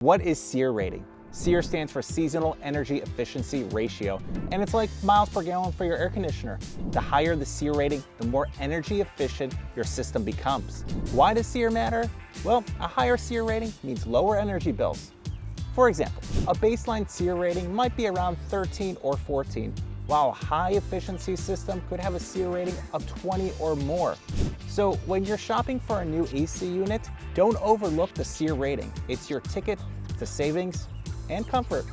What is SEER rating? SEER stands for Seasonal Energy Efficiency Ratio, and it's like miles per gallon for your air conditioner. The higher the SEER rating, the more energy efficient your system becomes. Why does SEER matter? Well, a higher SEER rating means lower energy bills. For example, a baseline SEER rating might be around 13 or 14, while a high efficiency system could have a SEER rating of 20 or more. So when you're shopping for a new AC unit, don't overlook the SEER rating. It's your ticket to savings and comfort.